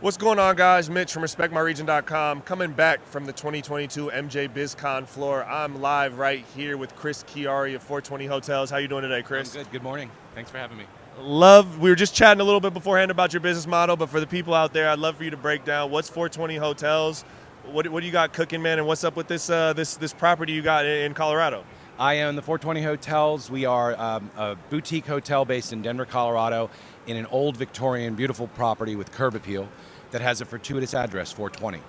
What's going on, guys? Mitch from RespectMyRegion.com coming back from the 2022 MJ Biz Con floor. I'm live right here with Chris Chiari of 420 Hotels. How you doing today, Chris? I'm good. Good morning. Thanks for having me. We were just chatting a little bit beforehand about your business model, but for the people out there, I'd love for you to break down what's 420 Hotels, what do you got cooking, man, and what's up with this this property you got in Colorado? I own the 420 Hotels. We are a boutique hotel based in Denver, Colorado, in an old Victorian, beautiful property with curb appeal that has a fortuitous address, 420.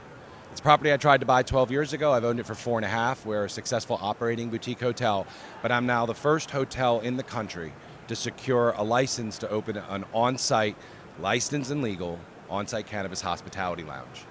It's a property I tried to buy 12 years ago. I've owned it for 4.5. We're a successful operating boutique hotel, but I'm now the first hotel in the country to secure a license to open an on-site, licensed and legal, on-site cannabis hospitality lounge.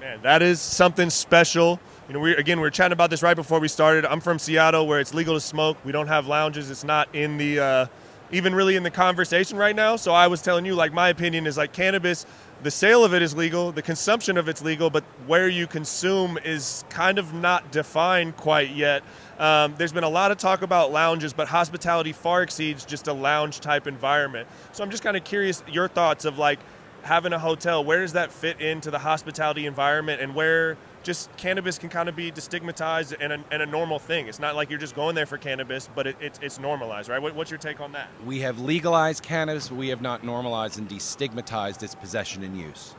Man, that is something special. You know, we were chatting about this right before we started. I'm from Seattle, where it's legal to smoke. We don't have lounges. It's not in the even really in the conversation right now. So I was telling you, like, my opinion is like cannabis, the sale of it is legal, the consumption of it's legal, but where you consume is kind of not defined quite yet. There's been a lot of talk about lounges, but hospitality far exceeds just a lounge type environment. So I'm just kind of curious your thoughts of like having a hotel, where does that fit into the hospitality environment, and where just cannabis can kind of be destigmatized and a normal thing. It's not like you're just going there for cannabis, but it's normalized, right? What's your take on that? We have legalized cannabis, but we have not normalized and destigmatized its possession and use.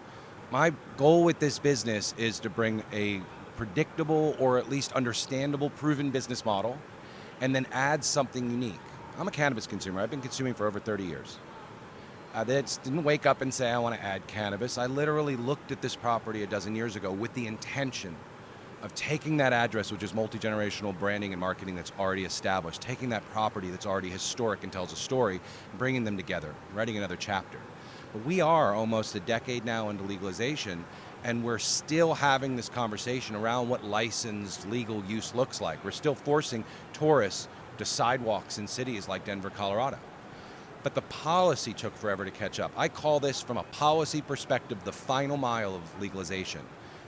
My goal with this business is to bring a predictable or at least understandable, proven business model, and then add something unique. I'm a cannabis consumer. I've been consuming for over 30 years. I didn't wake up and say I want to add cannabis. I literally looked at this property a dozen years ago with the intention of taking that address, which is multi-generational branding and marketing that's already established, taking that property that's already historic and tells a story, and bringing them together, writing another chapter. But we are almost a decade now into legalization, and we're still having this conversation around what licensed legal use looks like. We're still forcing tourists to sidewalks in cities like Denver, Colorado. But the policy took forever to catch up. I call this, from a policy perspective, the final mile of legalization.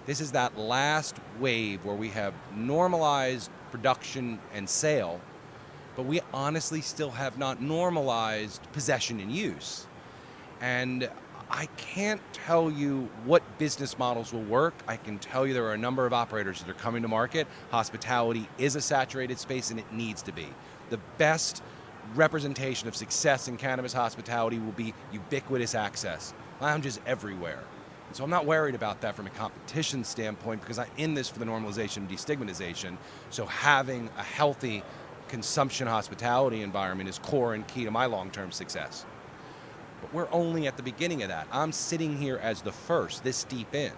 This is that last wave where we have normalized production and sale, but we honestly still have not normalized possession and use. And I can't tell you what business models will work. I can tell you there are a number of operators that are coming to market. Hospitality is a saturated space, and it needs to be. The best representation of success in cannabis hospitality will be ubiquitous access. Lounges everywhere. And so I'm not worried about that from a competition standpoint, because I'm in this for the normalization and destigmatization. So having a healthy consumption hospitality environment is core and key to my long-term success. But we're only at the beginning of that. I'm sitting here as the first, this deep in.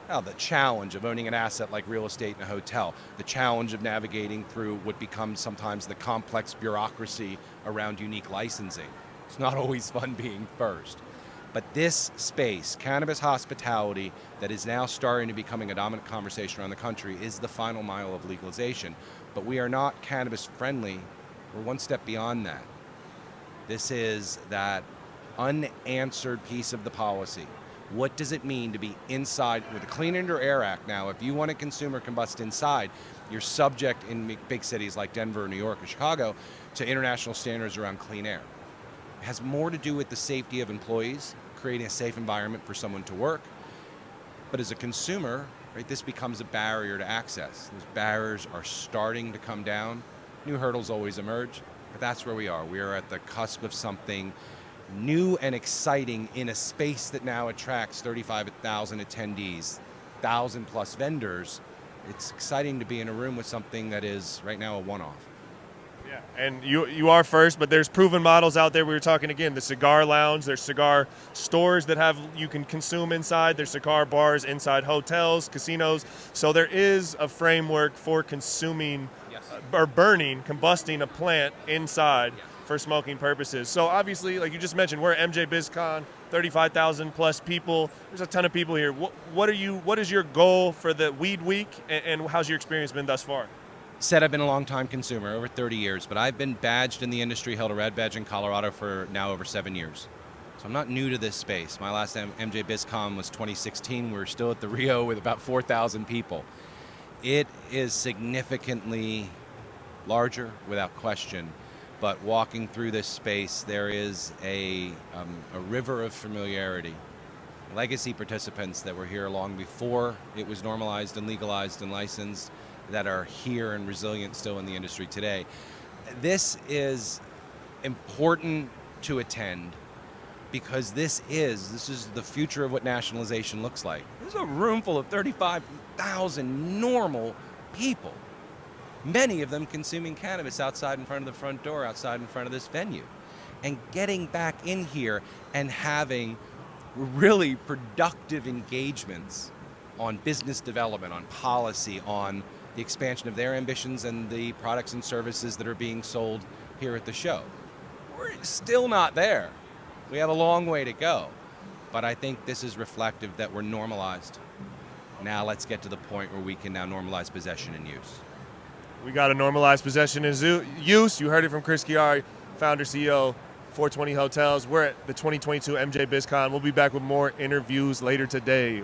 Now, the challenge of owning an asset like real estate in a hotel, the challenge of navigating through what becomes sometimes the complex bureaucracy around unique licensing. It's not always fun being first. But this space, cannabis hospitality, that is now starting to becoming a dominant conversation around the country, is the final mile of legalization. But we are not cannabis friendly. We're one step beyond that. This is that unanswered piece of the policy. What does it mean to be inside with the Clean Indoor Air Act? Now, if you want to consume or combust inside, you're subject in big cities like Denver, New York, or Chicago to international standards around clean air. It has more to do with the safety of employees, creating a safe environment for someone to work. But as a consumer, right, this becomes a barrier to access. Those barriers are starting to come down. New hurdles always emerge, but that's where we are. We are at the cusp of something new and exciting in a space that now attracts 35,000 attendees, 1,000 plus vendors. It's exciting to be in a room with something that is right now a one-off. Yeah, and you are first, but there's proven models out there. We were talking again, the cigar lounge, there's cigar stores that you can consume inside, there's cigar bars inside hotels, casinos. So there is a framework for consuming, yes, or burning, combusting a plant inside, yes, for smoking purposes. So obviously, like you just mentioned, we're at MJ Biz Con, 35,000 plus people. There's a ton of people here. What is your goal for the Weed Week, and how's your experience been thus far? Said I've been a long-time consumer, over 30 years, but I've been badged in the industry, held a red badge in Colorado for now over 7 years. So I'm not new to this space. My last MJ Biz Con was 2016. We were still at the Rio with about 4,000 people. It is significantly larger, without question. But walking through this space, there is a river of familiarity legacy participants that were here long before it was normalized and legalized and licensed, that are here and resilient still in the industry today. This is important to attend because this is the future of what nationalization looks like. There's a room full of 35,000 normal people, many of them consuming cannabis outside in front of the front door, outside in front of this venue. And getting back in here and having really productive engagements on business development, on policy, on the expansion of their ambitions and the products and services that are being sold here at the show. We're still not there. We have a long way to go. But I think this is reflective that we're normalized. Now let's get to the point where we can now normalize possession and use. We got to normalize possession and use. You heard it from Chris Chiari, founder, CEO, 420 Hotels. We're at the 2022 MJ Biz Con. We'll be back with more interviews later today.